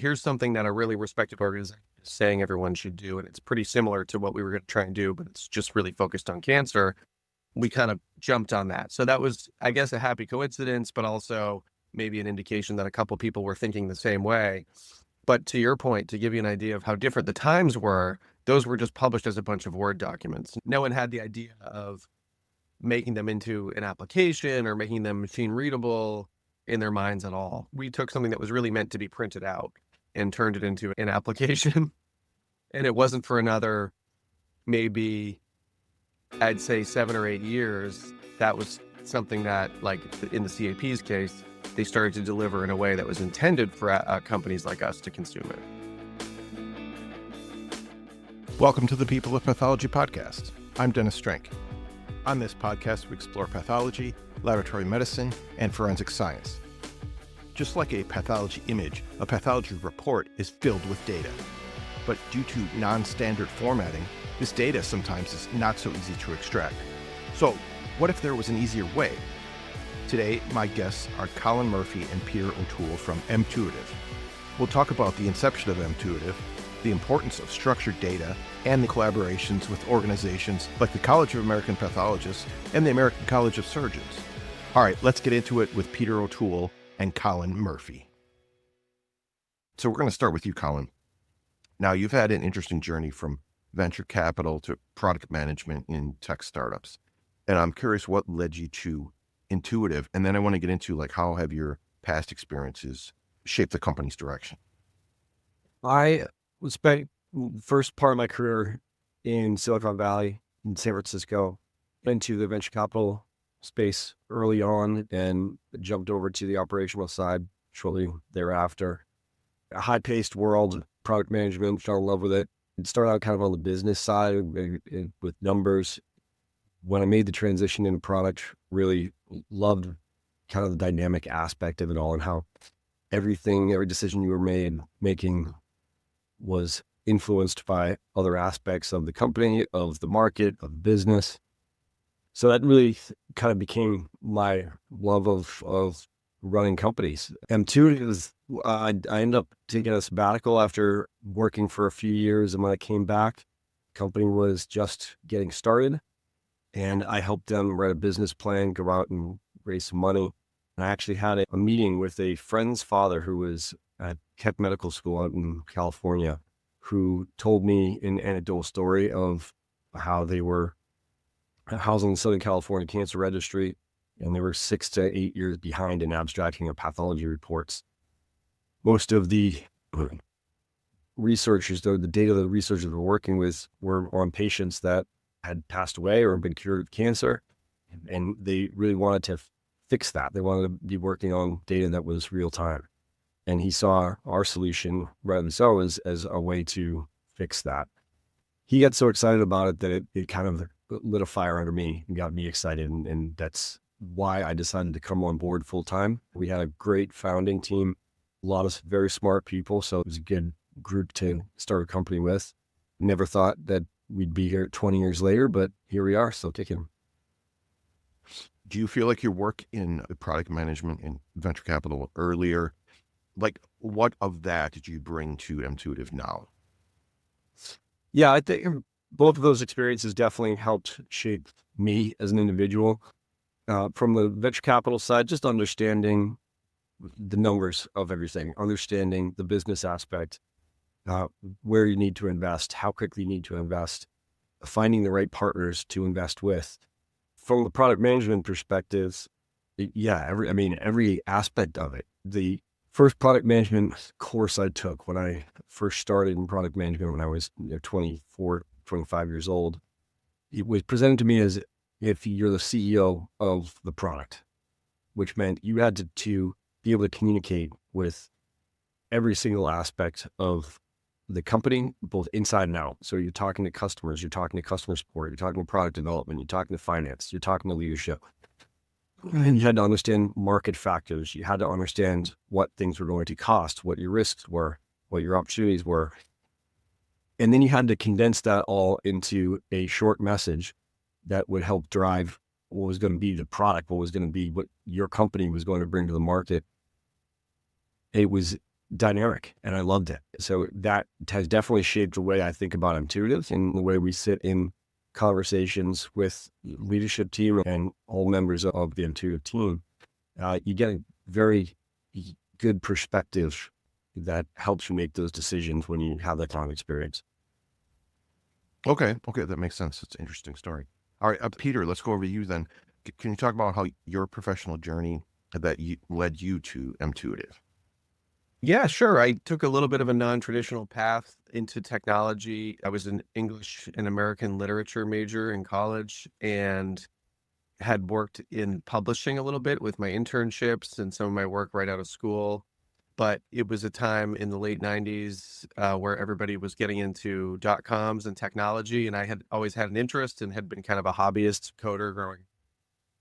here's something that a really respected organization is saying everyone should do. And it's pretty similar to what we were going to try and do, but it's just really focused on cancer. We kind of jumped on that. So that was, I guess, a happy coincidence, but also maybe an indication that a couple people were thinking the same way. But to your point, to give you an idea of how different the times were, those were just published as a bunch of Word documents. No one had the idea of making them into an application or making them machine readable in their minds at all. We took something that was really meant to be printed out and turned it into an application. And it wasn't for another, maybe I'd say 7 or 8 years. That was something that, like in the CAP's case, they started to deliver in a way that was intended for companies like us to consume it. Welcome to the People of Pathology podcast. I'm Dennis Strank. On this podcast, we explore pathology, laboratory medicine, and forensic science. Just like a pathology image, a pathology report is filled with data. But due to non-standard formatting, this data sometimes is not so easy to extract. So, what if there was an easier way? Today, my guests are Colin Murphy and Peter O'Toole from mTuitive. We'll talk about the inception of mTuitive, the importance of structured data, and the collaborations with organizations like the College of American Pathologists and the American College of Surgeons. All right, let's get into it with Peter O'Toole and Colin Murphy. So we're going to start with you, Colin. Now, you've had an interesting journey from venture capital to product management in tech startups. And I'm curious what led you to mTuitive. And then I want to get into how have your past experiences shaped the company's direction? I spent the first part of my career in Silicon Valley, in San Francisco, into the venture capital space early on and jumped over to the operational side shortly thereafter. A high-paced world, product management, fell in love with it. It started out kind of on the business side with numbers. When I made the transition into product, really loved kind of the dynamic aspect of it all and how every decision you were making was influenced by other aspects of the company, of the market, of business. So that really kind of became my love of running companies. mTuitive I ended up taking a sabbatical after working for a few years. And when I came back, the company was just getting started. And I helped them write a business plan, go out and raise some money. And I actually had a meeting with a friend's father who was at CAP Medical School out in California, who told me an anecdotal story of how they were housing the Southern California Cancer Registry, and they were 6 to 8 years behind in abstracting of pathology reports. Most of the researchers, though, the data that the researchers were working with were on patients that had passed away or been cured of cancer, and they really wanted to fix that. They wanted to be working on data that was real time. And he saw our solution, rightly so, as a way to fix that. He got so excited about it that it kind of lit a fire under me and got me excited. And that's why I decided to come on board full time. We had a great founding team, a lot of very smart people. So it was a good group to start a company with. Never thought that we'd be here 20 years later, but here we are, still kicking. Do you feel like your work in product management and venture capital earlier, what of that did you bring to mTuitive now? Yeah, I think both of those experiences definitely helped shape me as an individual. From the venture capital side, just understanding the numbers of everything, understanding the business aspect, where you need to invest, how quickly you need to invest, finding the right partners to invest with. From the product management perspective, every aspect of it. The first product management course I took when I first started in product management when I was 24, 25 years old, it was presented to me as if you're the CEO of the product, which meant you had to be able to communicate with every single aspect of the company, both inside and out. So you're talking to customers, you're talking to customer support, you're talking to product development, you're talking to finance, you're talking to leadership. And you had to understand market factors. You had to understand what things were going to cost, what your risks were, what your opportunities were. And then you had to condense that all into a short message that would help drive what was going to be the product, what was going to be what your company was going to bring to the market. It was dynamic, and I loved it. So that has definitely shaped the way I think about mTuitive and the way we sit in conversations with leadership team and all members of the mTuitive team. You get a very good perspective that helps you make those decisions when you have that kind of experience. Okay, that makes sense. It's an interesting story. All right, Peter, let's go over to you then. Can you talk about how your professional journey led you to mTuitive? Yeah, sure. I took a little bit of a non-traditional path into technology. I was an English and American literature major in college and had worked in publishing a little bit with my internships and some of my work right out of school. But it was a time in the late 90s where everybody was getting into .coms and technology, and I had always had an interest and had been kind of a hobbyist coder growing.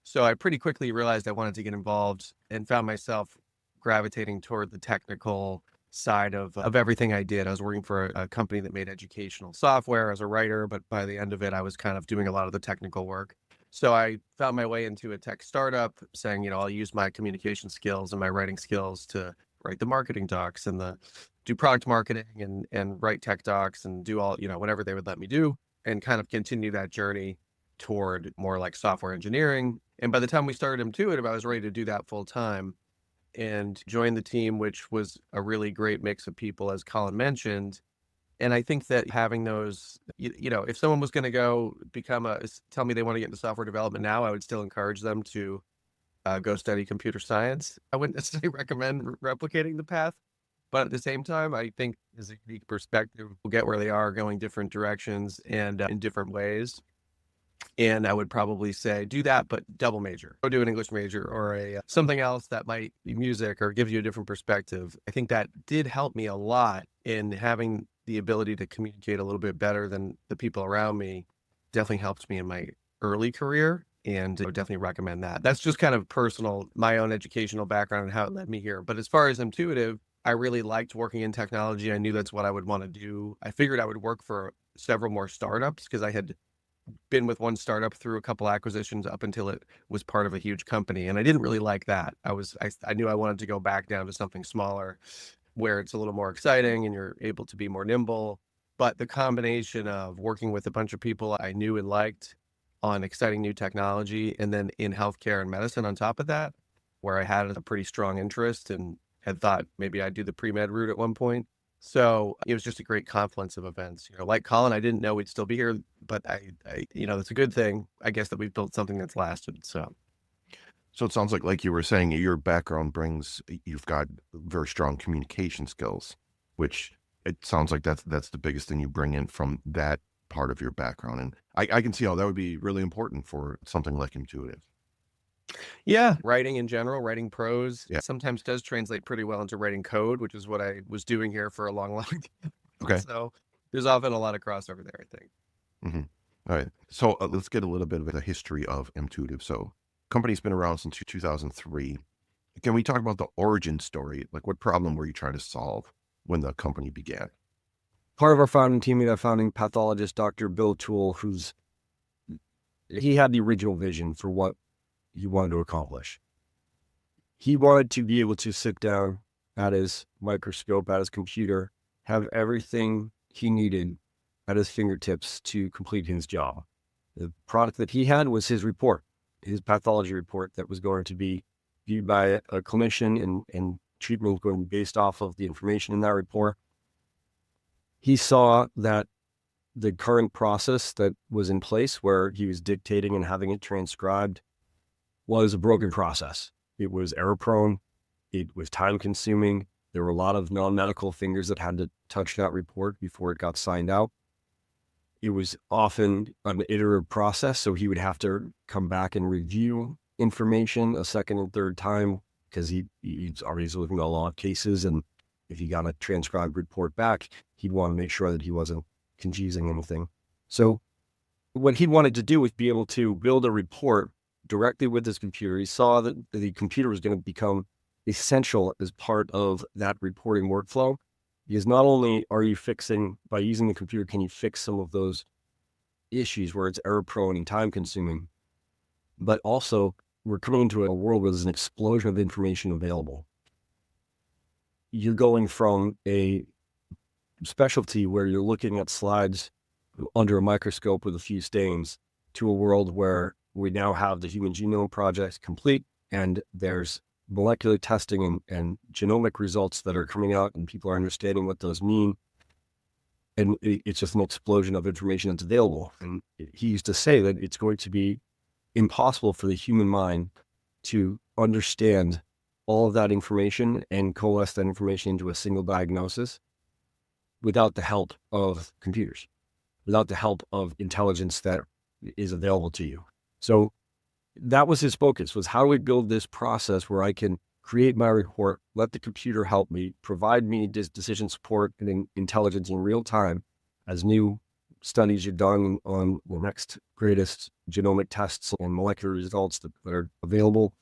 So I pretty quickly realized I wanted to get involved and found myself gravitating toward the technical side of everything I did. I was working for a company that made educational software as a writer, but by the end of it, I was kind of doing a lot of the technical work. So I found my way into a tech startup saying, I'll use my communication skills and my writing skills to write the marketing docs and do product marketing and write tech docs and do all, whatever they would let me do, and kind of continue that journey toward more like software engineering. And by the time we started mTuitive, I was ready to do that full time and joined the team, which was a really great mix of people, as Colin mentioned. And I think that having those, if someone was going to go tell me they want to get into software development now, I would still encourage them to go study computer science. I wouldn't necessarily recommend replicating the path, but at the same time, I think is a unique perspective. We'll get where they are going different directions and in different ways. And I would probably say do that, but double major. Go do an English major or something else that might be music or give you a different perspective. I think that did help me a lot in having the ability to communicate a little bit better than the people around me. Definitely helped me in my early career, and I would definitely recommend that. That's just kind of personal, my own educational background and how it led me here. But as far as mTuitive, I really liked working in technology. I knew that's what I would want to do. I figured I would work for several more startups because I had been with one startup through a couple acquisitions up until it was part of a huge company. And I didn't really like that. I knew I wanted to go back down to something smaller where it's a little more exciting and you're able to be more nimble. But the combination of working with a bunch of people I knew and liked on exciting new technology, and then in healthcare and medicine on top of that, where I had a pretty strong interest and had thought maybe I'd do the pre-med route at one point. So it was just a great confluence of events. Like Colin, I didn't know we'd still be here, but I it's a good thing, I guess, that we've built something that's lasted. So it sounds like you were saying your background you've got very strong communication skills, which it sounds like that's the biggest thing you bring in from that part of your background. And I can see how that would be really important for something like mTuitive. Yeah, writing in general, writing prose, Yeah. sometimes does translate pretty well into writing code, which is what I was doing here for a long time. Okay. So there's often a lot of crossover there, I think. Mm-hmm. All right. So let's get a little bit of the history of mTuitive. So company's been around since 2003. Can we talk about the origin story? Like, what problem were you trying to solve when the company began? Part of our founding team, our founding pathologist, Dr. Bill Toole, he had the original vision for what he wanted to accomplish. He wanted to be able to sit down at his microscope, at his computer, have everything he needed at his fingertips to complete his job. The product that he had was his report, his pathology report that was going to be viewed by a clinician, and treatment was going to be based off of the information in that report. He saw that the current process that was in place, where he was dictating and having it transcribed, was a broken process. It was error prone. It was time consuming. There were a lot of non-medical fingers that had to touch that report before it got signed out. It was often an iterative process, so he would have to come back and review information a second and third time because he's already looking at a lot of cases, and if he got a transcribed report back, he'd want to make sure that he wasn't confusing anything. So what he wanted to do was be able to build a report directly with his computer. He saw that the computer was going to become essential as part of that reporting workflow, because not only are you by using the computer, can you fix some of those issues where it's error prone and time consuming, but also we're coming into a world where there's an explosion of information available. you're going from a specialty where you're looking at slides under a microscope with a few stains to a world where we now have the Human Genome Project complete, and there's molecular testing and genomic results that are coming out, and people are understanding what those mean. And it's just an explosion of information that's available. And he used to say that it's going to be impossible for the human mind to understand all of that information and coalesce that information into a single diagnosis without the help of computers, without the help of intelligence that is available to you. So that was his focus, was how do we build this process where I can create my report, let the computer help me, provide me decision support and intelligence in real time as new studies are done on the next greatest genomic tests and molecular results that are available.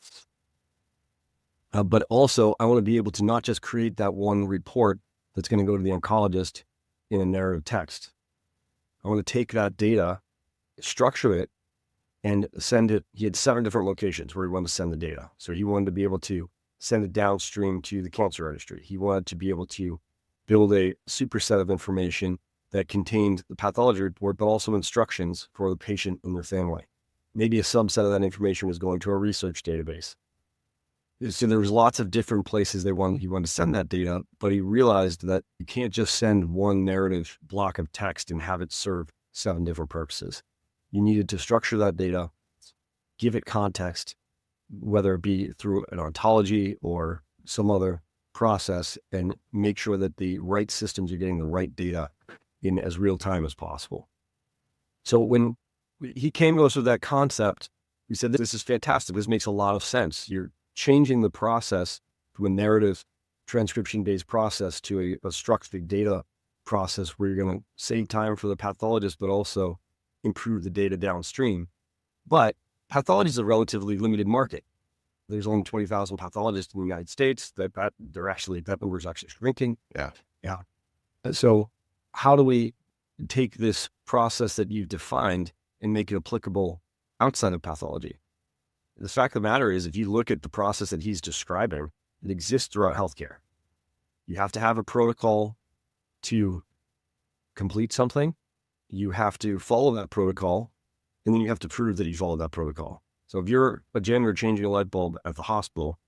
But also, I want to be able to not just create that one report that's going to go to the oncologist in a narrative text. I want to take that data, structure it, and send it. He had 7 different locations where he wanted to send the data. So he wanted to be able to send it downstream to the cancer registry. He wanted to be able to build a superset of information that contained the pathology report, but also instructions for the patient and their family. Maybe a subset of that information was going to a research database. So there was lots of different places he wanted to send that data, but he realized that you can't just send one narrative block of text and have it serve 7 different purposes. You needed to structure that data, give it context, whether it be through an ontology or some other process, and make sure that the right systems are getting the right data in as real time as possible. So when he came to us with that concept, we said, this is fantastic. This makes a lot of sense. You're changing the process from a narrative transcription-based process to a structured data process where you're going to save time for the pathologist, but also improve the data downstream. But pathology is a relatively limited market. There's only 20,000 pathologists in the United States. That number is actually shrinking. Yeah. So how do we take this process that you've defined and make it applicable outside of pathology? The fact of the matter is, if you look at the process that he's describing, it exists throughout healthcare. You have to have a protocol to complete something. You have to follow that protocol, and then you have to prove that you followed that protocol. So if you're a janitor changing a light bulb at the hospital,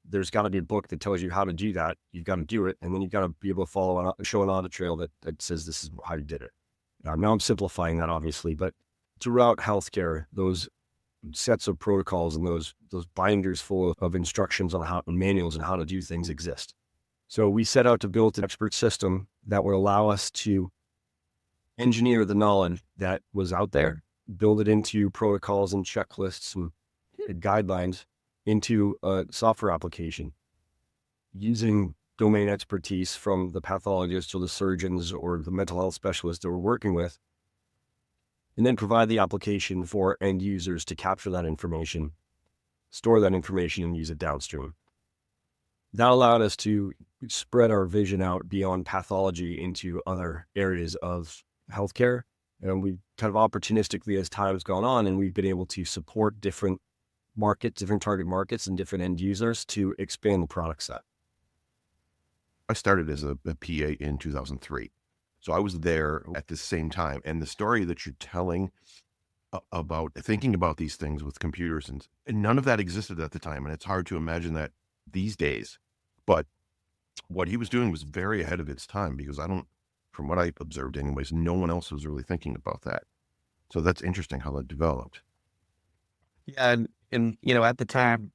there's got to be a book that tells you how to do that. You've got to do it, and then you've got to be able to show an audit trail that says this is how you did it. Now I'm simplifying that, obviously, but throughout healthcare, those sets of protocols and those binders full of instructions on how, manuals on how to do things exist. So we set out to build an expert system that would allow us to engineer the knowledge that was out there, build it into protocols and checklists and guidelines into a software application using domain expertise from the pathologists or the surgeons or the mental health specialists that we're working with, and then provide the application for end users to capture that information, store that information, and use it downstream. That allowed us to spread our vision out beyond pathology into other areas of healthcare. And we kind of opportunistically, as time has gone on, and we've been able to support different markets, different target markets and different end users to expand the product set. I started as a PA in 2003. So I was there at the same time. And the story that you're telling about thinking about these things with computers, and none of that existed at the time. And it's hard to imagine that these days. But what he was doing was very ahead of its time, because from what I observed anyways, no one else was really thinking about that. So that's interesting how that developed. Yeah, and at the time,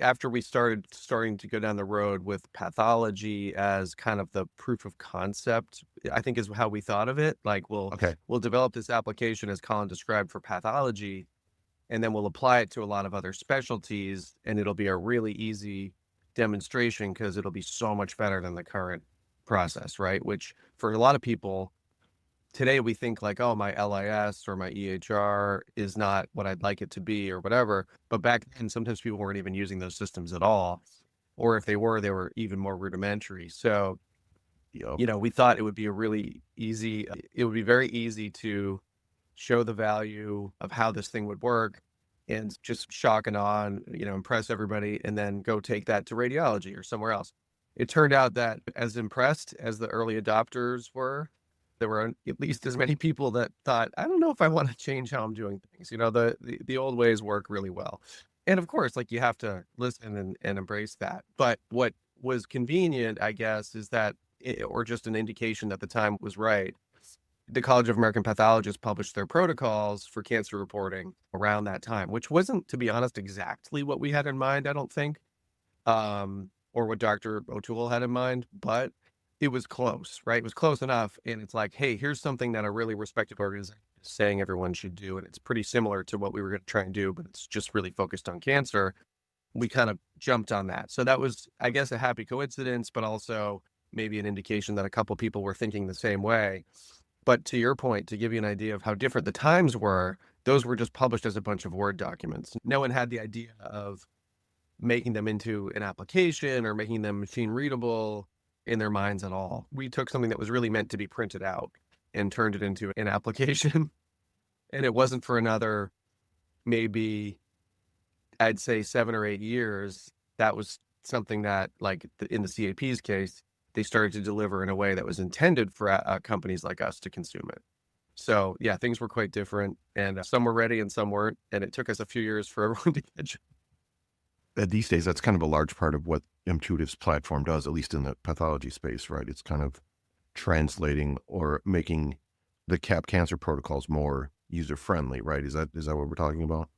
after we starting to go down the road with pathology as kind of the proof of concept, I think is how we thought of it. Like, we'll develop this application as Colin described for pathology, and then we'll apply it to a lot of other specialties, and it'll be a really easy demonstration because it'll be so much better than the current process, right? Which for a lot of people today, we think like, oh, my LIS or my EHR is not what I'd like it to be or whatever. But back then, sometimes people weren't even using those systems at all. Or if they were even more rudimentary. So, we thought it would be very easy to show the value of how this thing would work, and just shock and awe and, impress everybody and then go take that to radiology or somewhere else. It turned out that as impressed as the early adopters were, there were at least as many people that thought, I don't know if I want to change how I'm doing things. The old ways work really well. And of course, like you have to listen and embrace that. But what was convenient, I guess, is that, or just an indication that the time was right. The College of American Pathologists published their protocols for cancer reporting around that time, which wasn't, to be honest, exactly what we had in mind, I don't think, or what Dr. O'Toole had in mind, but it was close, right? It was close enough. And it's like, hey, here's something that a really respected organization is saying everyone should do. And it's pretty similar to what we were going to try and do, but it's just really focused on cancer. We kind of jumped on that. So that was, I guess, a happy coincidence, but also maybe an indication that a couple people were thinking the same way. But to your point, to give you an idea of how different the times were, those were just published as a bunch of Word documents. No one had the idea of making them into an application or making them machine readable in their minds at all. We took something that was really meant to be printed out and turned it into an application. And it wasn't for another, maybe I'd say 7 or 8 years. That was something that, like in the CAP's case, they started to deliver in a way that was intended for companies like us to consume it. So yeah, things were quite different, and some were ready and some weren't. And it took us a few years for everyone to catch up. These days, that's kind of a large part of what mTuitive's platform does, at least in the pathology space, right? It's kind of translating or making the CAP cancer protocols more user-friendly, right? Is that what we're talking about?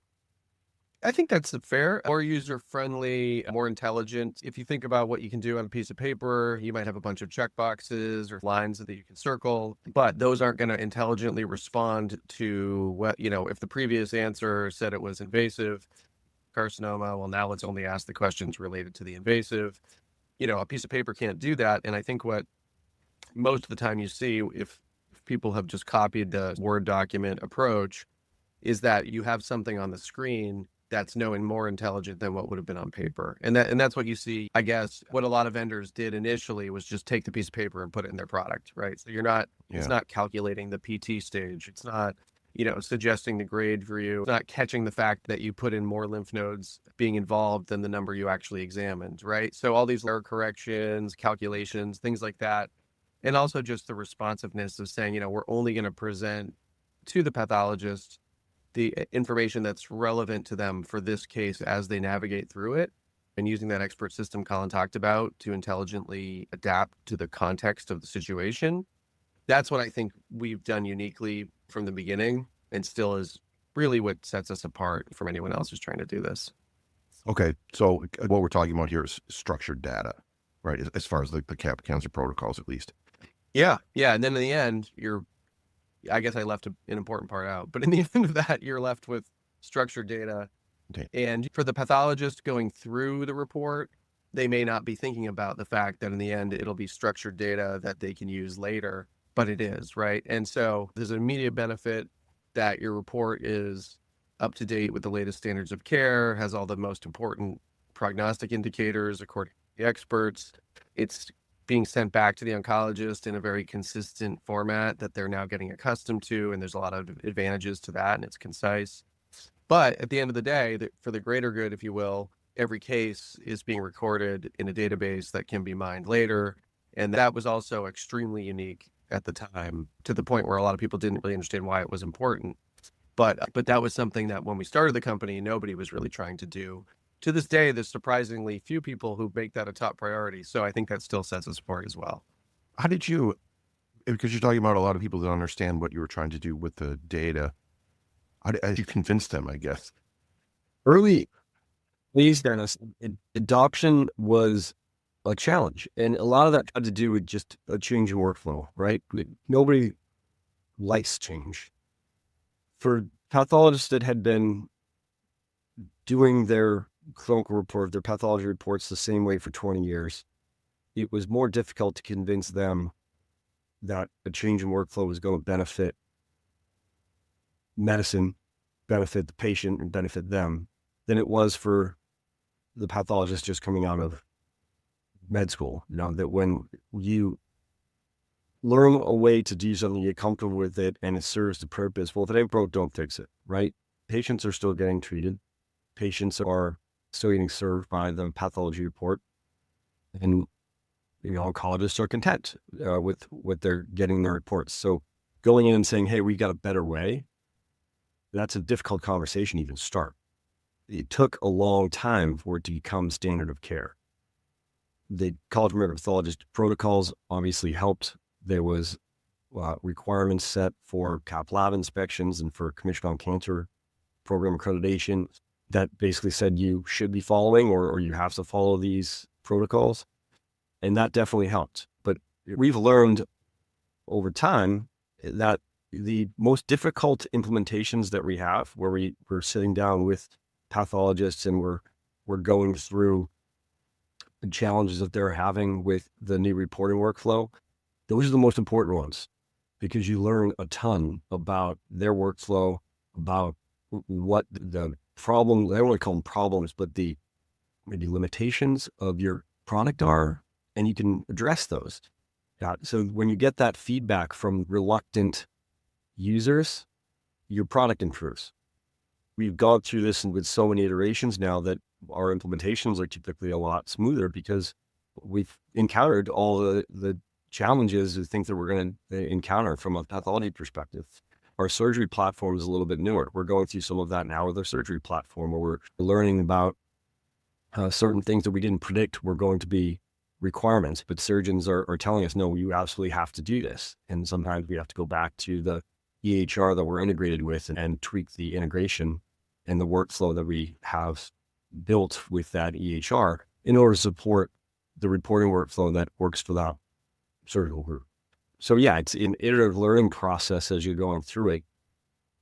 I think that's fair. More user-friendly, more intelligent. If you think about what you can do on a piece of paper, you might have a bunch of checkboxes or lines that you can circle, but those aren't going to intelligently respond to what, if the previous answer said it was invasive carcinoma, well, now let's only ask the questions related to the invasive. A piece of paper can't do that. And I think what most of the time you see, if people have just copied the Word document approach, is that you have something on the screen that's knowing more intelligent than what would have been on paper. And that's what you see. I guess what a lot of vendors did initially was just take the piece of paper and put it in their product, right? So it's not calculating the PT stage. It's not, suggesting the grade for you. It's not catching the fact that you put in more lymph nodes being involved than the number you actually examined, right? So all these error corrections, calculations, things like that. And also just the responsiveness of saying, we're only going to present to the pathologist the information that's relevant to them for this case as they navigate through it, and using that expert system Colin talked about to intelligently adapt to the context of the situation. That's what I think we've done uniquely from the beginning, and still is really what sets us apart from anyone else who's trying to do this. Okay, so what we're talking about here is structured data, right? As far as the CAP cancer protocols, at least. Yeah. And then in the end, I guess I left an important part out, but in the end of that, you're left with structured data. Okay. And for the pathologist going through the report, they may not be thinking about the fact that in the end, it'll be structured data that they can use later, but it is, right? And so there's an immediate benefit that your report is up to date with the latest standards of care, has all the most important prognostic indicators according to the experts. It's being sent back to the oncologist in a very consistent format that they're now getting accustomed to. And there's a lot of advantages to that, and it's concise. But at the end of the day, for the greater good, if you will, every case is being recorded in a database that can be mined later. And that was also extremely unique at the time, to the point where a lot of people didn't really understand why it was important. But that was something that when we started the company, nobody was really trying to do. To this day, there's surprisingly few people who make that a top priority. So I think that still sets us apart as well. How did you, because you're talking about a lot of people that understand what you were trying to do with the data, how did you convince them, I guess? Early, please, Dennis, adoption was a challenge. And a lot of that had to do with just a change in workflow, right? Nobody likes change. For pathologists that had been doing their clinical report, their pathology reports the same way for 20 years, it was more difficult to convince them that a change in workflow was going to benefit medicine, benefit the patient, and benefit them than it was for the pathologist just coming out of med school. That when you learn a way to do something, you get comfortable with it, and it serves the purpose. Well, if it ain't broke, don't fix it, right? patients are still getting treated. Patients are still getting served by the pathology report. And oncologists are content with what they're getting in their reports. So going in and saying, hey, we got a better way, that's a difficult conversation to even start. It took a long time for it to become standard of care. The College of American Pathologists protocols obviously helped. There was requirements set for CAP lab inspections and for Commission on Cancer program accreditation that basically said you should be following or you have to follow these protocols. And that definitely helped. But we've learned over time that the most difficult implementations that we have, where we're sitting down with pathologists and we're going through the challenges that they're having with the new reporting workflow, those are the most important ones, because you learn a ton about their workflow, about what the problem, I don't want to call them problems, but the maybe limitations of your product are, and you can address those. So when you get that feedback from reluctant users, your product improves. We've gone through this with so many iterations now that our implementations are typically a lot smoother because we've encountered all the challenges and things that we're going to encounter from a pathology perspective. Our surgery platform is a little bit newer. We're going through some of that now with our surgery platform, where we're learning about certain things that we didn't predict were going to be requirements, but surgeons are telling us, no, you absolutely have to do this. And sometimes we have to go back to the EHR that we're integrated with and tweak the integration and the workflow that we have built with that EHR in order to support the reporting workflow that works for that surgical group. So yeah, it's an iterative learning process as you're going through it.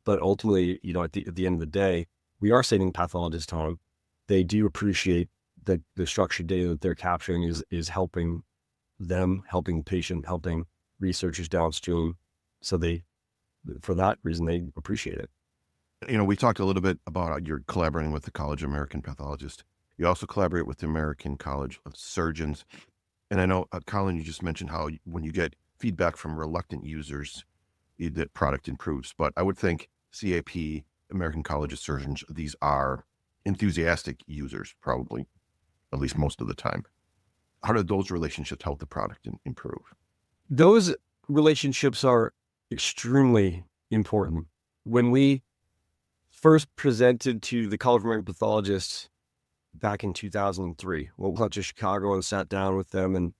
But ultimately, at the end of the day, we are saving pathologists time. They do appreciate that the structured data that they're capturing is helping them, helping the patient, helping researchers downstream. So for that reason, they appreciate it. We talked a little bit about you're collaborating with the College of American Pathologists. You also collaborate with the American College of Surgeons. And I know, Colin, you just mentioned how when you get feedback from reluctant users, the product improves. But I would think CAP, American College of Surgeons, these are enthusiastic users, probably, at least most of the time. How do those relationships help the product improve? Those relationships are extremely important. When we first presented to the College of American Pathologists back in 2003, we went to Chicago and sat down with them, and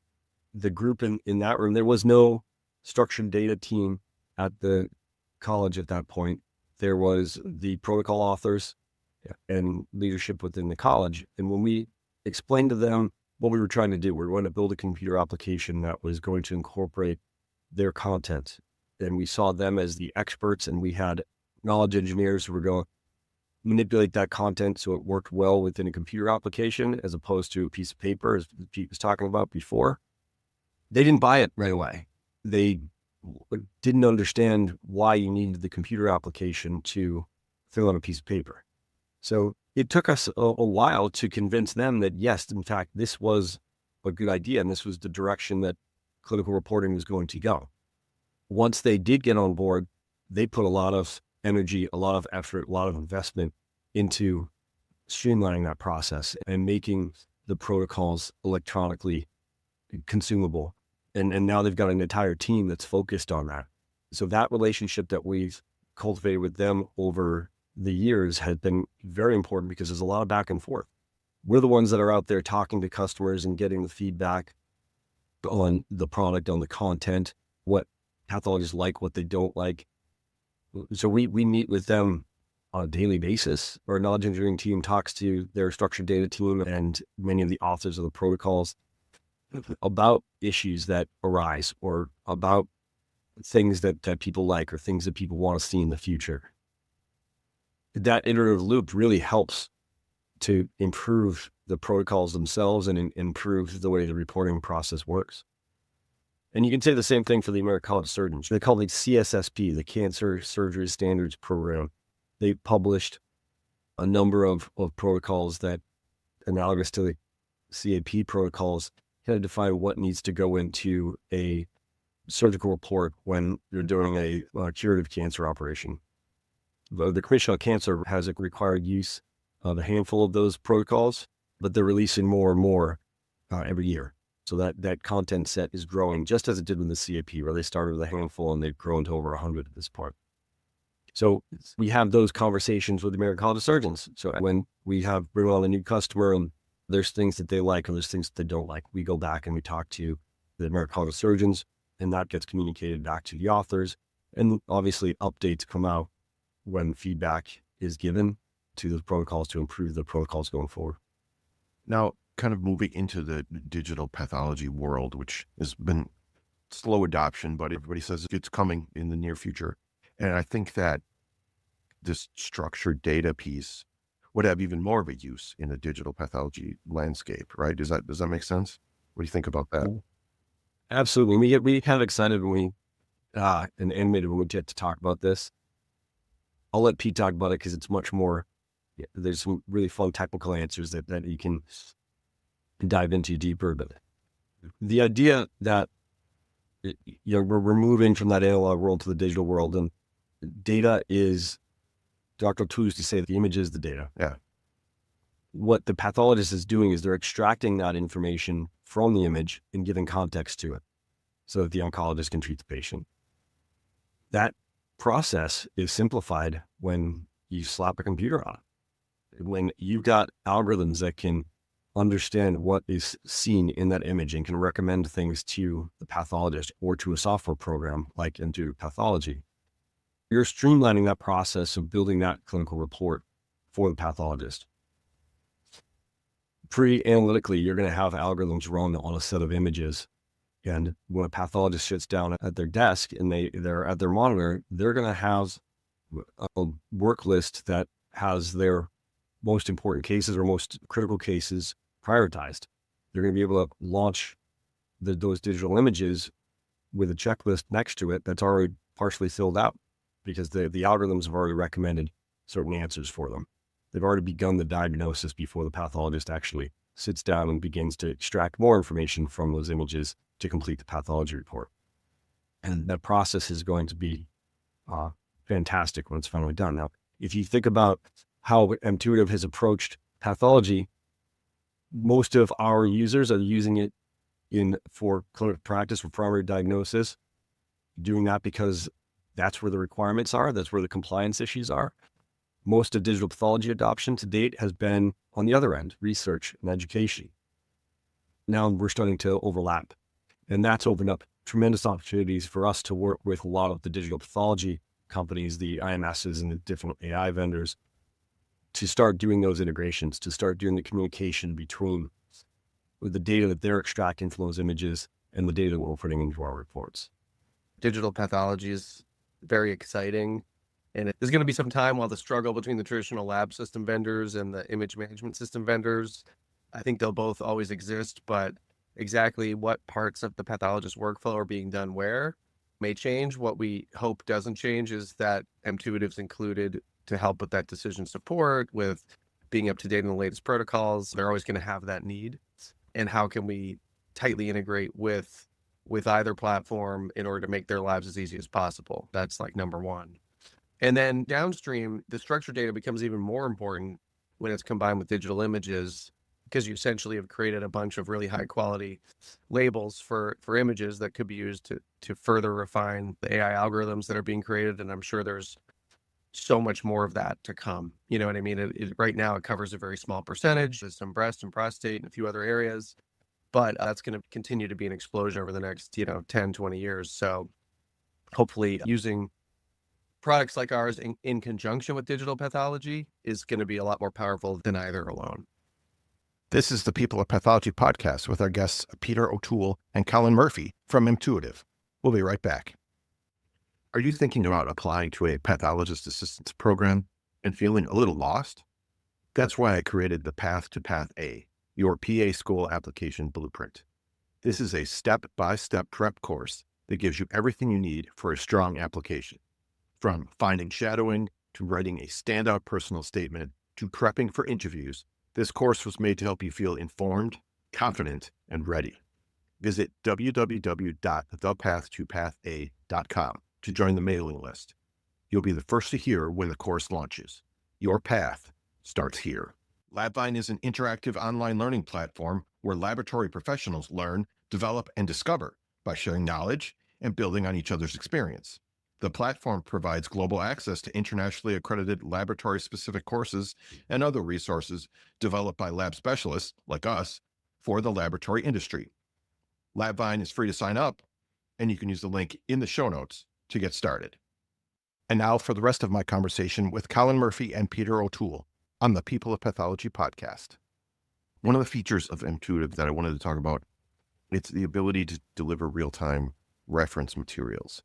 the group in that room, there was no structured data team at the college at that point. There was the protocol authors and leadership within the college. And when we explained to them what we were trying to do, we were going to build a computer application that was going to incorporate their content. And we saw them as the experts, and we had knowledge engineers who were going to manipulate that content so it worked well within a computer application as opposed to a piece of paper, as Pete was talking about before. They didn't buy it right away. They didn't understand why you needed the computer application to fill out a piece of paper. So it took us a while to convince them that, yes, in fact, this was a good idea, and this was the direction that clinical reporting was going to go. Once they did get on board, they put a lot of energy, a lot of effort, a lot of investment into streamlining that process and making the protocols electronically consumable. And now they've got an entire team that's focused on that. So that relationship that we've cultivated with them over the years has been very important because there's a lot of back and forth. We're the ones that are out there talking to customers and getting the feedback on the product, on the content, what pathologists like, what they don't like. So we meet with them on a daily basis. Our knowledge engineering team talks to their structured data team and many of the authors of the protocols about issues that arise or about things that people like or things that people want to see in the future. That iterative loop really helps to improve the protocols themselves and improve the way the reporting process works. And you can say the same thing for the American College of Surgeons. They call it CSSP, the Cancer Surgery Standards Program. They published a number of protocols that, analogous to the CAP protocols, kind of define what needs to go into a surgical report when you're doing a curative cancer operation. the Commission on Cancer has a required use of a handful of those protocols, but they're releasing more and more every year. So that content set is growing, just as it did with the CAP, where they started with a handful and they've grown to over 100 at this point. So we have those conversations with the American College of Surgeons. So when we bring on a new customer and there's things that they like and there's things that they don't like, we go back and we talk to the American College of Surgeons, and that gets communicated back to the authors. And obviously updates come out when feedback is given to those protocols to improve the protocols going forward. Now, kind of moving into the digital pathology world, which has been slow adoption, but everybody says it's coming in the near future. And I think that this structured data piece would have even more of a use in a digital pathology landscape, right? Does that make sense? What do you think about that? Absolutely. We get kind of excited when we and animated when we get to talk about this. I'll let Pete talk about it because it's much more. There's some really fun technical answers that you can dive into deeper. But the idea that we're moving from that analog world to the digital world, and data is, Dr. Tu used to say, the image is the data. Yeah. What the pathologist is doing is they're extracting that information from the image and giving context to it so that the oncologist can treat the patient. That process is simplified when you slap a computer on it. When you've got algorithms that can understand what is seen in that image and can recommend things to the pathologist or to a software program like into Pathology, you're streamlining that process of building that clinical report for the pathologist. Pre-analytically, you're going to have algorithms run on a set of images. And when a pathologist sits down at their desk and they're at their monitor, they're going to have a work list that has their most important cases or most critical cases prioritized. They're going to be able to launch those digital images with a checklist next to it that's already partially filled out because the algorithms have already recommended certain answers for them. They've already begun the diagnosis before the pathologist actually sits down and begins to extract more information from those images to complete the pathology report. And that process is going to be fantastic when it's finally done. Now, if you think about how mTuitive has approached pathology, most of our users are using it for clinical practice for primary diagnosis, doing that because that's where the requirements are, that's where the compliance issues are. Most of digital pathology adoption to date has been on the other end, research and education. Now we're starting to overlap, and that's opened up tremendous opportunities for us to work with a lot of the digital pathology companies, the IMSs and the different AI vendors, to start doing those integrations, to start doing the communication between the data that they're extracting from those images and the data that we're putting into our reports. Digital pathology is very exciting. And there's going to be some time while the struggle between the traditional lab system vendors and the image management system vendors, I think they'll both always exist, but exactly what parts of the pathologist workflow are being done where may change. What we hope doesn't change is that mTuitive's included to help with that decision support, with being up to date on the latest protocols. They're always going to have that need. And how can we tightly integrate with either platform in order to make their lives as easy as possible? That's like number one. And then downstream, the structured data becomes even more important when it's combined with digital images, because you essentially have created a bunch of really high quality labels for images that could be used to further refine the AI algorithms that are being created. And I'm sure there's so much more of that to come. You know what I mean? Right now, it covers a very small percentage. There's some breast and prostate and a few other areas, but that's going to continue to be an explosion over the next, 10, 20 years. So hopefully using products like ours in conjunction with digital pathology is going to be a lot more powerful than either alone. This is the People of Pathology podcast with our guests Peter O'Toole and Colin Murphy from mTuitive. We'll be right back. Are you thinking about applying to a pathologist assistance program and feeling a little lost? That's why I created the Path to PathA, your PA school application blueprint. This is a step-by-step prep course that gives you everything you need for a strong application. From finding shadowing to writing a standout personal statement to prepping for interviews, this course was made to help you feel informed, confident, and ready. Visit www.thepathtopatha.com to join the mailing list. You'll be the first to hear when the course launches. Your path starts here. LabVine is an interactive online learning platform where laboratory professionals learn, develop, and discover by sharing knowledge and building on each other's experience. The platform provides global access to internationally accredited laboratory-specific courses and other resources developed by lab specialists like us for the laboratory industry. LabVine is free to sign up, and you can use the link in the show notes to get started. And now for the rest of my conversation with Colin Murphy and Peter O'Toole on the People of Pathology podcast. One of the features of mTuitive that I wanted to talk about, it's the ability to deliver real-time reference materials.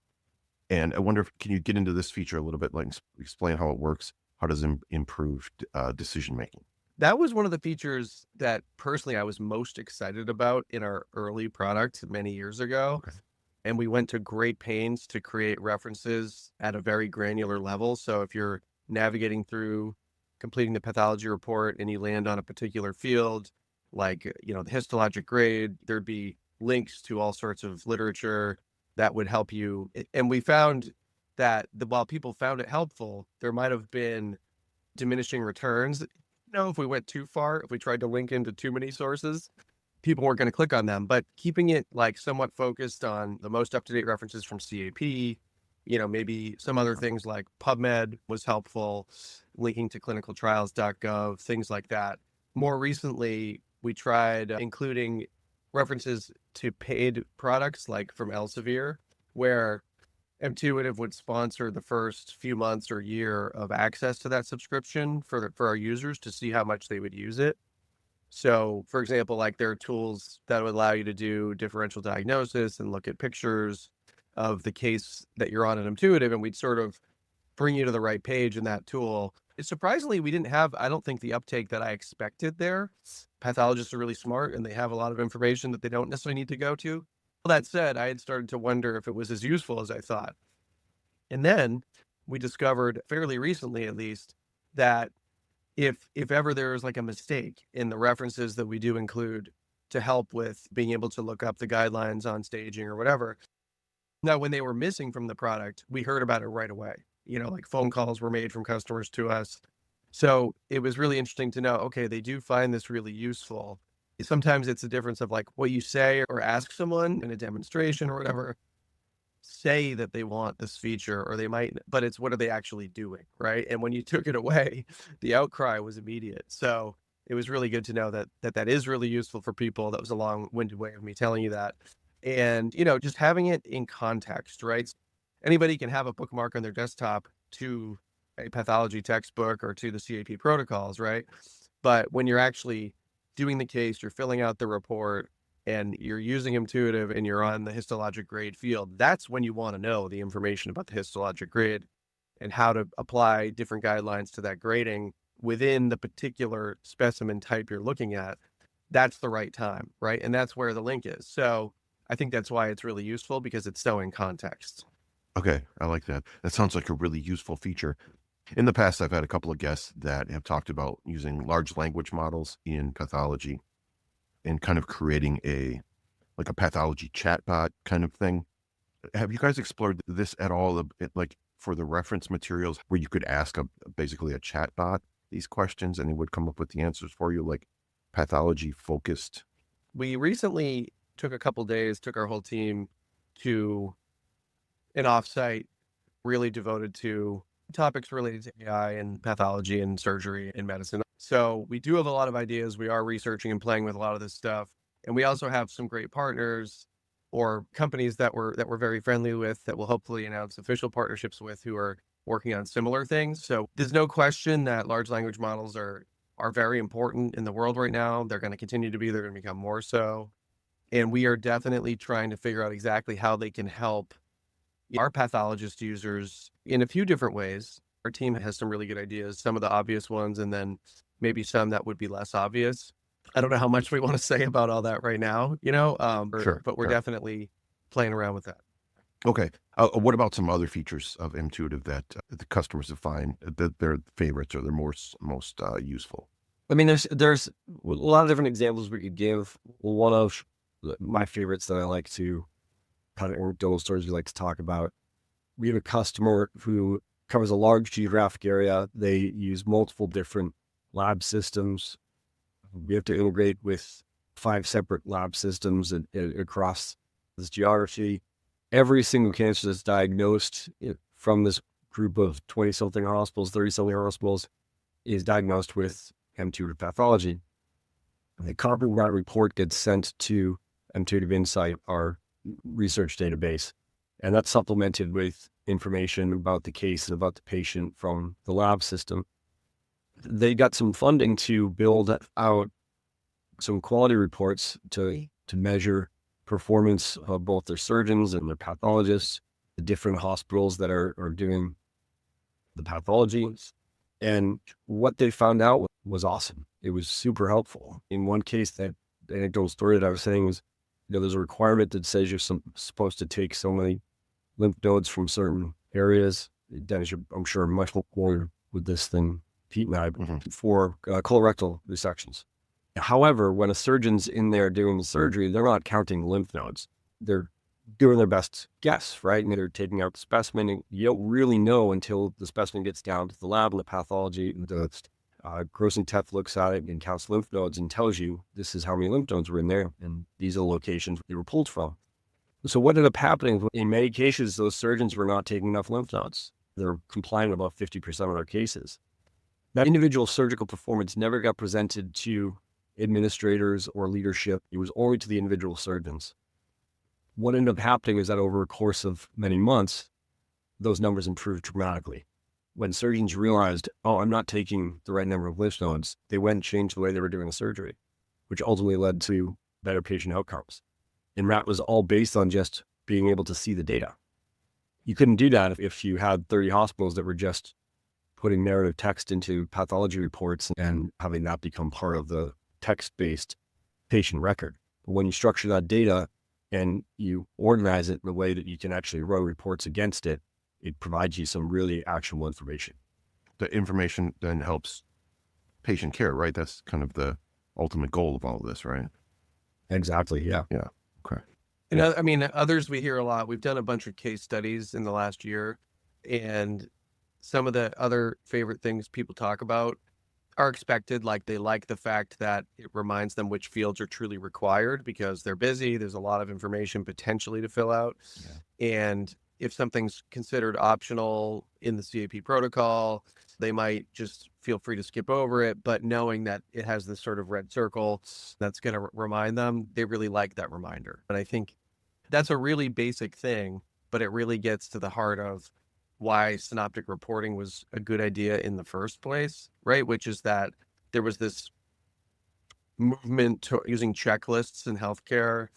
And I wonder, can you get into this feature a little bit, like explain how it works? How does it improve decision-making? That was one of the features that personally I was most excited about in our early product many years ago. Okay. And we went to great pains to create references at a very granular level. So if you're navigating through completing the pathology report and you land on a particular field, like, the histologic grade, there'd be links to all sorts of literature that would help you. And we found that while people found it helpful, there might have been diminishing returns. If we went too far, if we tried to link into too many sources, people weren't going to click on them. But keeping it somewhat focused on the most up-to-date references from CAP, maybe some other things like PubMed was helpful, linking to clinicaltrials.gov, things like that. More recently, we tried including references to paid products like from Elsevier, where mTuitive would sponsor the first few months or year of access to that subscription for our users to see how much they would use it. So, for example, there are tools that would allow you to do differential diagnosis and look at pictures of the case that you're on in mTuitive, and we'd sort of bring you to the right page in that tool. Surprisingly, we didn't have, I don't think, the uptake that I expected there. Pathologists are really smart, and they have a lot of information that they don't necessarily need to go to. All that said, I had started to wonder if it was as useful as I thought. And then we discovered fairly recently, at least, that if ever there is a mistake in the references that we do include to help with being able to look up the guidelines on staging or whatever, now when they were missing from the product, we heard about it right away. Phone calls were made from customers to us. So it was really interesting to know, okay, they do find this really useful. Sometimes it's a difference of what you say or ask someone in a demonstration or whatever, say that they want this feature, or they might, but it's what are they actually doing, right? And when you took it away, the outcry was immediate. So it was really good to know that is really useful for people. That was a long-winded way of me telling you that. And, just having it in context, right? Anybody can have a bookmark on their desktop to a pathology textbook or to the CAP protocols, right? But when you're actually doing the case, you're filling out the report, and you're using mTuitive and you're on the histologic grade field, that's when you want to know the information about the histologic grade and how to apply different guidelines to that grading within the particular specimen type you're looking at. That's the right time, right? And that's where the link is. So I think that's why it's really useful, because it's so in context. Okay, I like that. That sounds like a really useful feature. In the past, I've had a couple of guests that have talked about using large language models in pathology and kind of creating a pathology chatbot kind of thing. Have you guys explored this at all? For the reference materials, where you could ask basically a chatbot these questions and it would come up with the answers for you, like pathology focused? We recently took a couple days, took our whole team to an offsite really devoted to topics related to AI and pathology and surgery and medicine. So we do have a lot of ideas. We are researching and playing with a lot of this stuff. And we also have some great partners or companies that we're very friendly with that we'll hopefully announce official partnerships with, who are working on similar things. So there's no question that large language models are very important in the world right now. They're going to continue to be, they're going to become more so. And we are definitely trying to figure out exactly how they can help our pathologist users in a few different ways. Our team has some really good ideas, some of the obvious ones, and then maybe some that would be less obvious. I don't know how much we want to say about all that right now, Sure, but we're sure. definitely playing around with that. Okay. What about some other features of mTuitive that the customers have find that their favorites or their most useful? I mean, there's a lot of different examples we could give. One of my favorites that I like to kind of anecdotal stories we like to talk about. We have a customer who covers a large geographic area. They use multiple different lab systems. We have to integrate with 5 separate lab systems across this geography. Every single cancer that's diagnosed from this group of 20-something hospitals, 30-something hospitals, is diagnosed with mTuitive pathology. A copy of that report gets sent to mTuitive Insight, our research database, and that's supplemented with information about the case and about the patient from the lab system. They got some funding to build out some quality reports to measure performance of both their surgeons and their pathologists, the different hospitals that are doing the pathology. And what they found out was awesome. It was super helpful. In one case, that anecdotal story that I was saying was, there's a requirement that says you're supposed to take so many lymph nodes from certain areas. Dennis, I'm sure much more with this than Pete and I, for colorectal resections. However, when a surgeon's in there doing the surgery, they're not counting lymph nodes. They're doing their best guess, right? And they're taking out the specimen. And you don't really know until the specimen gets down to the lab and the pathology. The Grossing-Teth looks at it and counts lymph nodes and tells you this is how many lymph nodes were in there, and these are the locations they were pulled from. So what ended up happening, in many cases, those surgeons were not taking enough lymph nodes. They're complying with about 50% of their cases. That individual surgical performance never got presented to administrators or leadership. It was only to the individual surgeons. What ended up happening is that over a course of many months, those numbers improved dramatically. When surgeons realized, I'm not taking the right number of lymph nodes, they went and changed the way they were doing the surgery, which ultimately led to better patient outcomes. And that was all based on just being able to see the data. You couldn't do that if you had 30 hospitals that were just putting narrative text into pathology reports and having that become part of the text-based patient record. But when you structure that data and you organize it in a way that you can actually run reports against it, it provides you some really actionable information. The information then helps patient care, right? That's kind of the ultimate goal of all of this, right? Exactly. Yeah. Yeah. Okay. And I mean, others we hear a lot. We've done a bunch of case studies in the last year, and some of the other favorite things people talk about are expected. Like, they like the fact that it reminds them which fields are truly required because they're busy. There's a lot of information potentially to fill out. Yeah. And if something's considered optional in the CAP protocol, they might just feel free to skip over it. But knowing that it has this sort of red circle that's going to remind them, they really like that reminder. And I think that's a really basic thing, but it really gets to the heart of why synoptic reporting was a good idea in the first place, right? Which is that there was this movement to using checklists in healthcare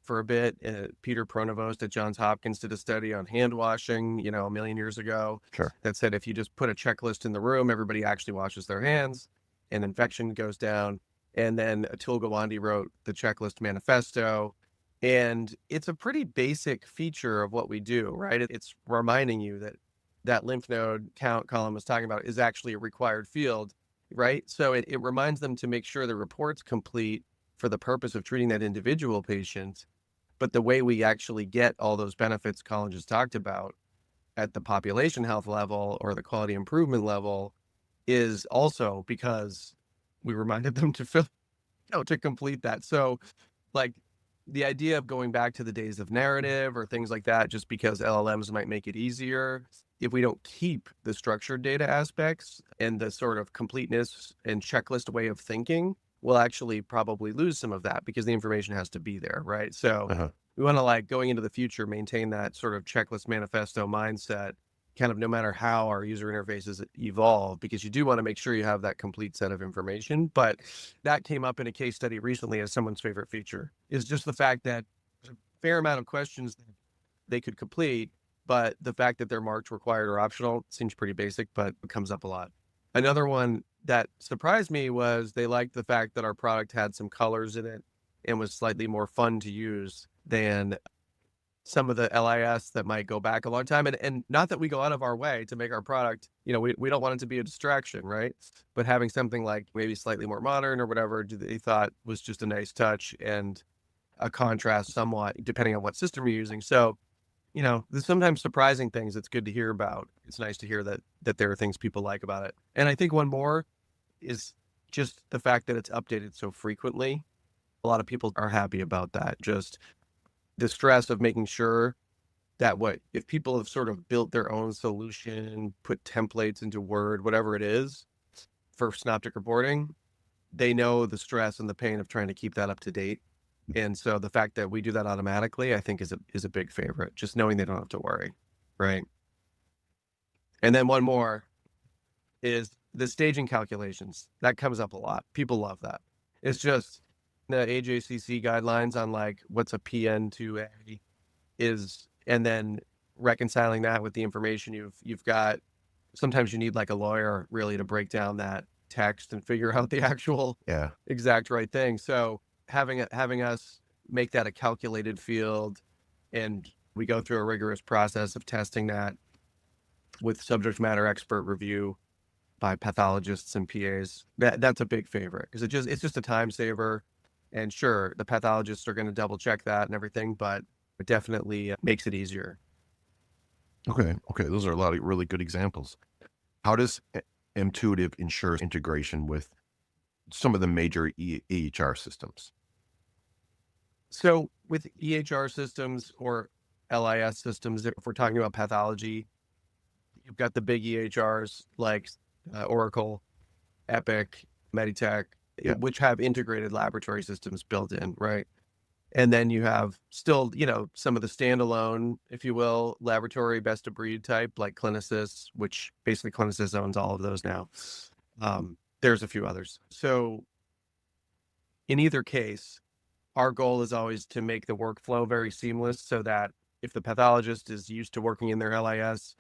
for a bit. Peter Pronovost at Johns Hopkins did a study on hand washing, a million years ago. Sure. That said, if you just put a checklist in the room, everybody actually washes their hands and infection goes down. And then Atul Gawande wrote the Checklist Manifesto. And it's a pretty basic feature of what we do, right? It's reminding you that lymph node count Colin was talking about is actually a required field, right? So it reminds them to make sure the report's complete for the purpose of treating that individual patient. But the way we actually get all those benefits Colin just talked about at the population health level or the quality improvement level is also because we reminded them to to complete that. So, like, the idea of going back to the days of narrative or things like that, just because LLMs might make it easier, if we don't keep the structured data aspects and the sort of completeness and checklist way of thinking, we'll actually probably lose some of that because the information has to be there, right? So we want to, going into the future, maintain that sort of checklist manifesto mindset, kind of no matter how our user interfaces evolve, because you do want to make sure you have that complete set of information. But that came up in a case study recently as someone's favorite feature, is just the fact that there's a fair amount of questions that they could complete, but the fact that they're marked required or optional seems pretty basic, but it comes up a lot. Another one that surprised me was they liked the fact that our product had some colors in it and was slightly more fun to use than some of the LIS that might go back a long time. And not that we go out of our way to make our product, we don't want it to be a distraction, right? But having something like maybe slightly more modern or whatever they thought was just a nice touch and a contrast somewhat, depending on what system you're using. So there's sometimes surprising things it's good to hear about. It's nice to hear that there are things people like about it. And I think one more is just the fact that it's updated so frequently. A lot of people are happy about that. Just the stress of making sure that if people have sort of built their own solution, put templates into Word, whatever it is for synoptic reporting, they know the stress and the pain of trying to keep that up to date. And so the fact that we do that automatically, I think is a big favorite, just knowing they don't have to worry. Right. And then one more is the staging calculations. That comes up a lot. People love that. It's just the AJCC guidelines on like what's a PN2A is, and then reconciling that with the information you've got. Sometimes you need like a lawyer really to break down that text and figure out the actual exact right thing. So having us make that a calculated field, and we go through a rigorous process of testing that with subject matter expert review by pathologists and PAs. That's a big favorite because it's just a time saver. And sure, the pathologists are going to double check that and everything, but it definitely makes it easier. Okay. Those are a lot of really good examples. How does mTuitive ensure integration with some of the major EHR systems? So with EHR systems or LIS systems, if we're talking about pathology, you've got the big EHRs like Oracle, Epic, Meditech, which have integrated laboratory systems built in, right? And then you have still, some of the standalone, if you will, laboratory best of breed type, like Clinisys, which basically Clinisys owns all of those now. There's a few others. So in either case, our goal is always to make the workflow very seamless so that if the pathologist is used to working in their LIS,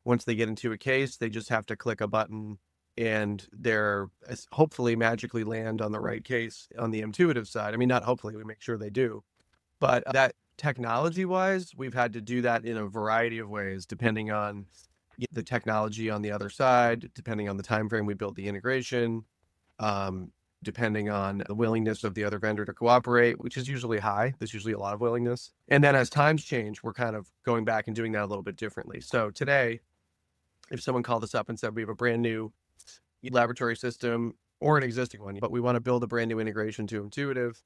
once they get into a case, they just have to click a button and they're hopefully magically land on the right case on the mTuitive side. I mean, not hopefully, we make sure they do. But that technology-wise, we've had to do that in a variety of ways, depending on the technology on the other side, depending on the time frame we built the integration, depending on the willingness of the other vendor to cooperate, which is usually high. There's usually a lot of willingness. And then as times change, we're kind of going back and doing that a little bit differently. So today, if someone called us up and said, we have a brand new laboratory system or an existing one, but we want to build a brand new integration to mTuitive,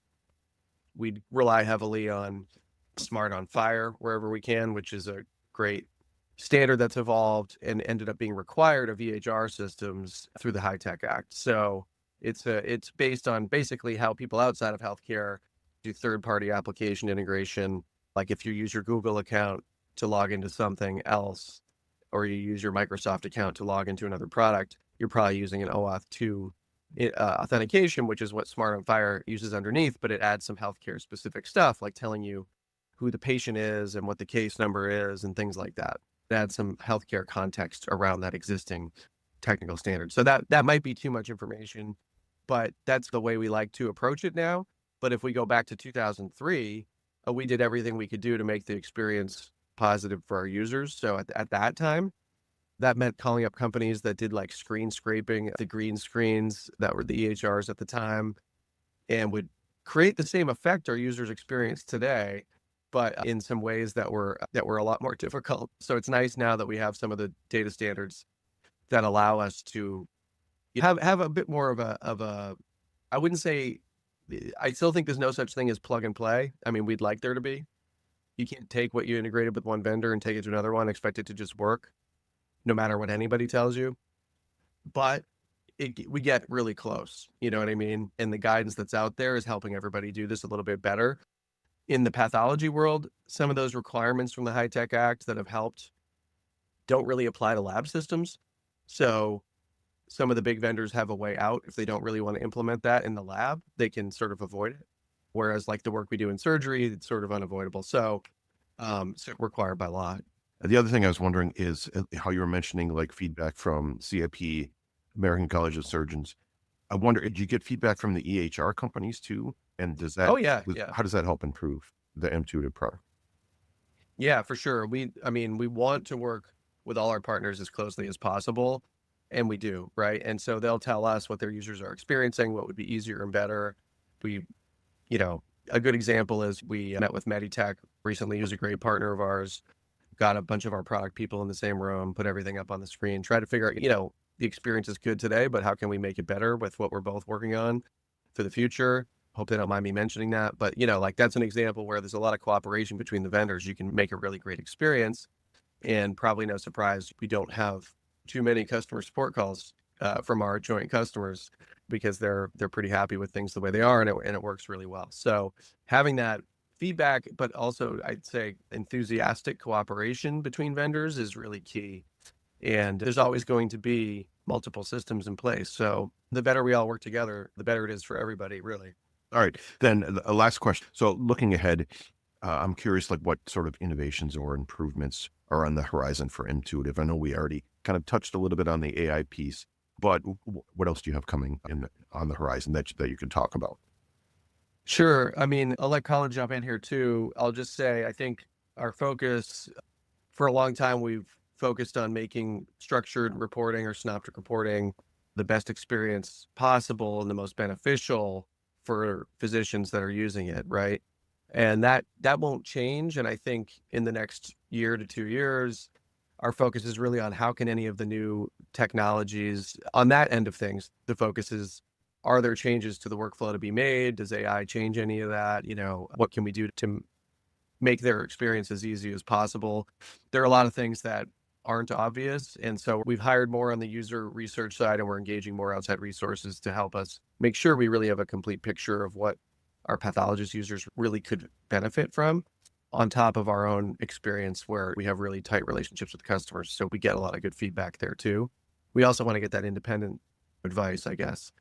we'd rely heavily on Smart on Fire wherever we can, which is a great standard that's evolved and ended up being required of EHR systems through the HITECH Act. So it's based on basically how people outside of healthcare do third-party application integration. Like if you use your Google account to log into something else, or you use your Microsoft account to log into another product, you're probably using an OAuth 2 authentication, which is what Smart on Fire uses underneath, but it adds some healthcare specific stuff like telling you who the patient is and what the case number is and things like that. It adds some healthcare context around that existing technical standard. So that might be too much information, but that's the way we like to approach it now. But if we go back to 2003, we did everything we could do to make the experience positive for our users. So at that time, that meant calling up companies that did like screen scraping, the green screens that were the EHRs at the time, and would create the same effect our users experience today, but in some ways that were a lot more difficult. So it's nice now that we have some of the data standards that allow us to have a bit more of a, I wouldn't say, I still think there's no such thing as plug and play. I mean, we'd like there to be. You can't take what you integrated with one vendor and take it to another one, expect it to just work, no matter what anybody tells you. But we get really close, you know what I mean? And the guidance that's out there is helping everybody do this a little bit better. In the pathology world, some of those requirements from the HITECH Act that have helped don't really apply to lab systems. So some of the big vendors have a way out. If they don't really want to implement that in the lab, they can sort of avoid it. Whereas like the work we do in surgery, it's sort of unavoidable. So it's required by law. The other thing I was wondering is how you were mentioning like feedback from CAP, American College of Surgeons. I wonder, did you get feedback from the EHR companies too? And does that, how does that help improve the mTuitive product? Yeah, for sure. We want to work with all our partners as closely as possible. And we do, right? And so they'll tell us what their users are experiencing, what would be easier and better. A good example is we met with Meditech recently, who's a great partner of ours. got a bunch of our product people in the same room, put everything up on the screen, try to figure out, the experience is good today, but how can we make it better with what we're both working on for the future? Hope they don't mind me mentioning that. But, that's an example where there's a lot of cooperation between the vendors. You can make a really great experience, and probably no surprise, we don't have too many customer support calls from our joint customers because they're pretty happy with things the way they are, and it works really well. So having that feedback, but also I'd say enthusiastic cooperation between vendors is really key. And there's always going to be multiple systems in place. So the better we all work together, the better it is for everybody, really. All right. Then a last question. So looking ahead, I'm curious, like what sort of innovations or improvements are on the horizon for mTuitive? I know we already kind of touched a little bit on the AI piece, but what else do you have coming on the horizon that you can talk about? Sure. I mean, I'll let Colin jump in here too. I'll just say, I think our focus for a long time, we've focused on making structured reporting or synoptic reporting the best experience possible and the most beneficial for physicians that are using it, right? And that won't change. And I think in the next year to 2 years, our focus is really on how can any of the new technologies on that end of things, the focus is, are there changes to the workflow to be made? Does AI change any of that? What can we do to make their experience as easy as possible? There are a lot of things that aren't obvious. And so we've hired more on the user research side, and we're engaging more outside resources to help us make sure we really have a complete picture of what our pathologist users really could benefit from, on top of our own experience where we have really tight relationships with customers. So we get a lot of good feedback there too. We also want to get that independent advice, I guess.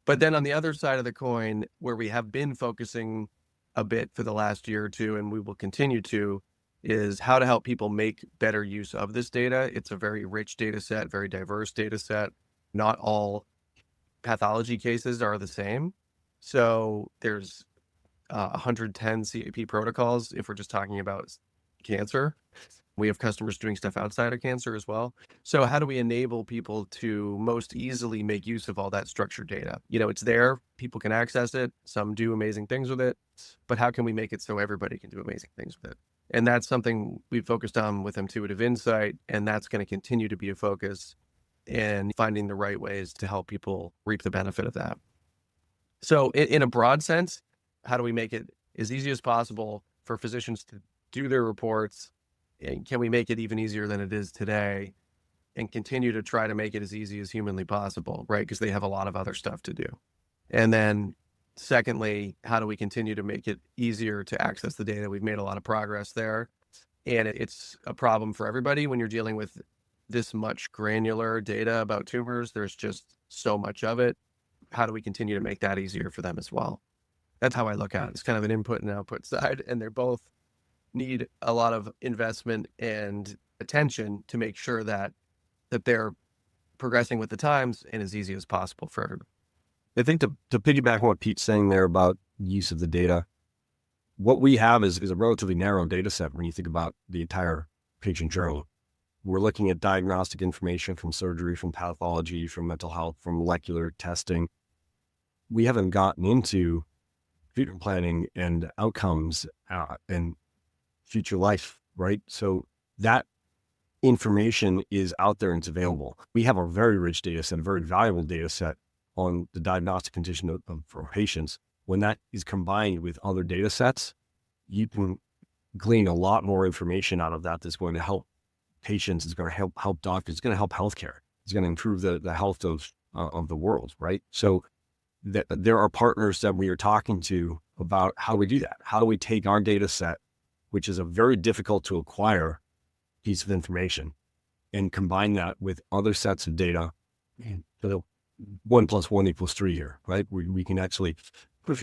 But then on the other side of the coin, where we have been focusing a bit for the last year or two, and we will continue to, is how to help people make better use of this data. It's a very rich data set, very diverse data set. Not all pathology cases are the same. So there's 110 CAP protocols if we're just talking about cancer. We have customers doing stuff outside of cancer as well. So how do we enable people to most easily make use of all that structured data? It's there, people can access it, some do amazing things with it, but how can we make it so everybody can do amazing things with it? And that's something we've focused on with mTuitive Insight, and that's going to continue to be a focus in finding the right ways to help people reap the benefit of that. So in a broad sense, how do we make it as easy as possible for physicians to do their reports? And can we make it even easier than it is today, and continue to try to make it as easy as humanly possible, right? Because they have a lot of other stuff to do. And then secondly, how do we continue to make it easier to access the data? We've made a lot of progress there, and it's a problem for everybody when you're dealing with this much granular data about tumors. There's just so much of it. How do we continue to make that easier for them as well? That's how I look at it. It's kind of an input and output side, and they're both need a lot of investment and attention to make sure that they're progressing with the times and as easy as possible for everybody. I think to piggyback on what Pete's saying there about use of the data, what we have is a relatively narrow data set when you think about the entire patient journey. We're looking at diagnostic information from surgery, from pathology, from mental health, from molecular testing. We haven't gotten into treatment planning and outcomes and future life, right? So that information is out there and it's available. We have a very rich data set, a very valuable data set on the diagnostic condition for patients. When that is combined with other data sets, you can glean a lot more information out of that that's going to help patients, it's going to help doctors, it's going to help healthcare, it's going to improve the health of the world, right? So there are partners that we are talking to about how we do that. How do we take our data set, which is a very difficult to acquire piece of information, and combine that with other sets of data. So 1 + 1 = 3 here, right? We can actually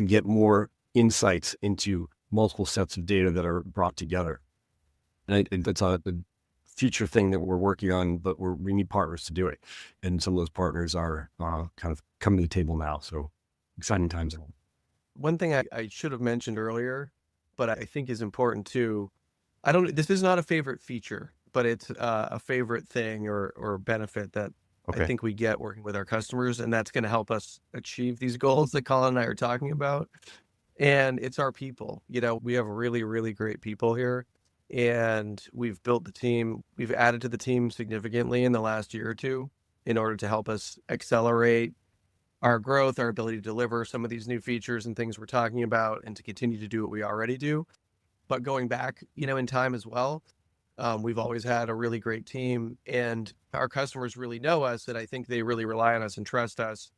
get more insights into multiple sets of data that are brought together. And that's a future thing that we're working on, but we need partners to do it. And some of those partners are kind of coming to the table now. So exciting times. One thing I should have mentioned earlier, but I think is important too. This is not a favorite feature, but it's a favorite thing or benefit that I think we get working with our customers, and that's going to help us achieve these goals that Colin and I are talking about. And it's our people. We have really, really great people here, and we've built the team. We've added to the team significantly in the last year or two in order to help us accelerate our growth, our ability to deliver some of these new features and things we're talking about, and to continue to do what we already do. But going back, in time as well, we've always had a really great team, and our customers really know us, and I think they really rely on us and trust us,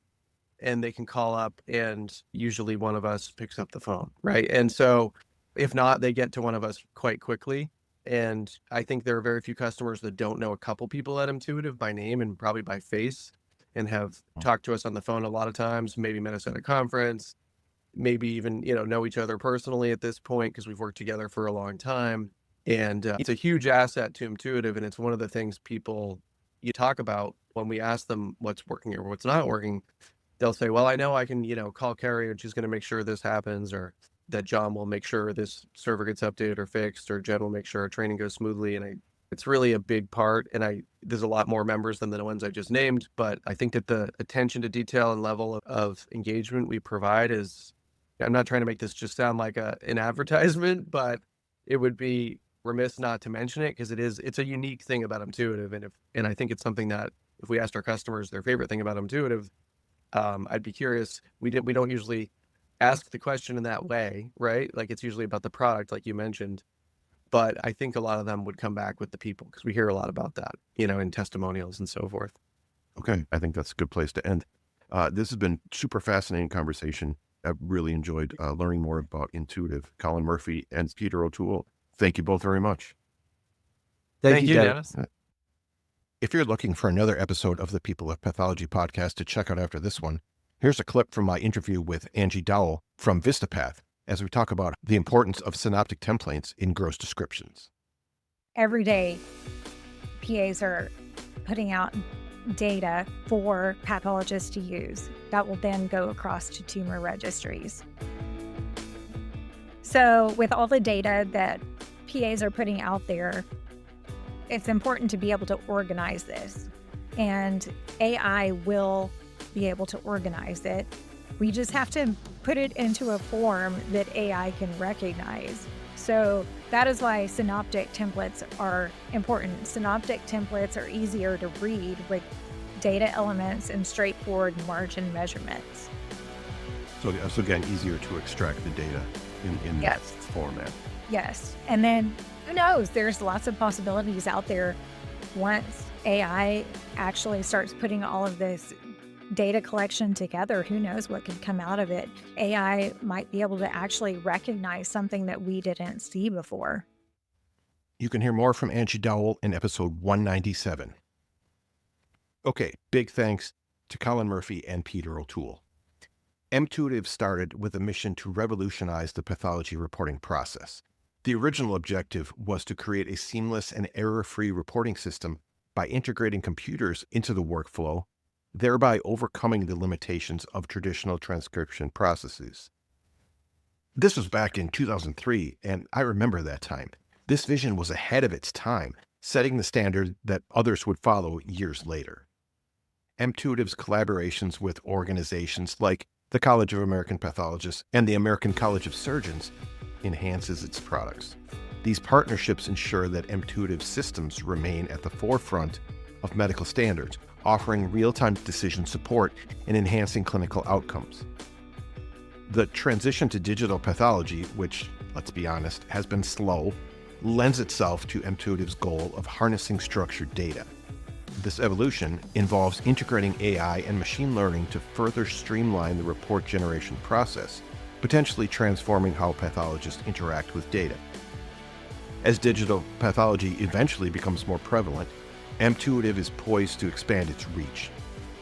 and they can call up and usually one of us picks up the phone, right? And so if not, they get to one of us quite quickly. And I think there are very few customers that don't know a couple people at mTuitive by name and probably by face, and have talked to us on the phone a lot of times, maybe met us at a conference, maybe even, know each other personally at this point because we've worked together for a long time. And it's a huge asset to mTuitive. And it's one of the things you talk about when we ask them what's working or what's not working. They'll say, well, I know I can, call Carrie and she's going to make sure this happens, or that John will make sure this server gets updated or fixed, or Jen will make sure our training goes smoothly. And it's really a big part. And there's a lot more members than the ones I just named, but I think that the attention to detail and level of engagement we provide is, I'm not trying to make this just sound like an advertisement, but it would be remiss not to mention it, because it's a unique thing about mTuitive. And I think it's something that if we asked our customers their favorite thing about mTuitive, I'd be curious. We don't usually ask the question in that way, right? Like, it's usually about the product, like you mentioned. But I think a lot of them would come back with the people, because we hear a lot about that, in testimonials and so forth. Okay, I think that's a good place to end. This has been super fascinating conversation. I've really enjoyed learning more about mTuitive. Colin Murphy and Peter O'Toole, thank you both very much. Thank you, Dennis. If you're looking for another episode of the People of Pathology podcast to check out after this one, here's a clip from my interview with Angie Dowell from VistaPath as we talk about the importance of synoptic templates in gross descriptions. Every day, PAs are putting out data for pathologists to use that will then go across to tumor registries. So with all the data that PAs are putting out there, it's important to be able to organize this, and AI will be able to organize it. We just have to put it into a form that AI can recognize. So that is why synoptic templates are important. Synoptic templates are easier to read with data elements and straightforward margin measurements. So again, easier to extract the data in Yes. that format. Yes. And then who knows? There's lots of possibilities out there. Once AI actually starts putting all of this data collection together, who knows what could come out of it? AI might be able to actually recognize something that we didn't see before. You can hear more from Angie Dowell in episode 197. Okay, big thanks to Colin Murphy and Peter O'Toole. mTuitive started with a mission to revolutionize the pathology reporting process. The original objective was to create a seamless and error-free reporting system by integrating computers into the workflow, thereby overcoming the limitations of traditional transcription processes. This was back in 2003, and I remember that time. This vision was ahead of its time, setting the standard that others would follow years later. mTuitive's collaborations with organizations like the College of American Pathologists and the American College of Surgeons enhances its products. These partnerships ensure that mTuitive's systems remain at the forefront of medical standards, offering real-time decision support and enhancing clinical outcomes. The transition to digital pathology, which, let's be honest, has been slow, lends itself to mTuitive's goal of harnessing structured data. This evolution involves integrating AI and machine learning to further streamline the report generation process, potentially transforming how pathologists interact with data. As digital pathology eventually becomes more prevalent, mTuitive is poised to expand its reach.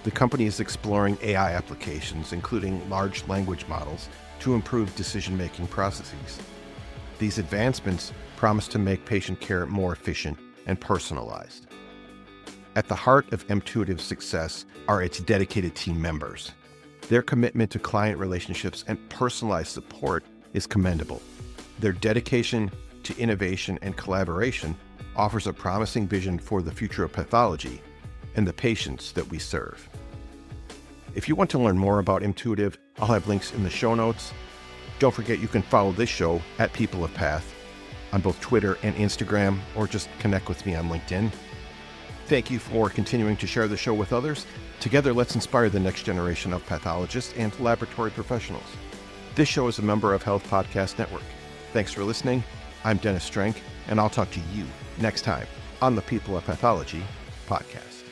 The company is exploring AI applications, including large language models, to improve decision-making processes. These advancements promise to make patient care more efficient and personalized. At the heart of mTuitive's success are its dedicated team members. Their commitment to client relationships and personalized support is commendable. Their dedication to innovation and collaboration offers a promising vision for the future of pathology and the patients that we serve. If you want to learn more about mTuitive, I'll have links in the show notes. Don't forget you can follow this show at People of Path on both Twitter and Instagram, or just connect with me on LinkedIn. Thank you for continuing to share the show with others. Together, let's inspire the next generation of pathologists and laboratory professionals. This show is a member of Health Podcast Network. Thanks for listening. I'm Dennis Strank, and I'll talk to you next time on the People of Pathology podcast.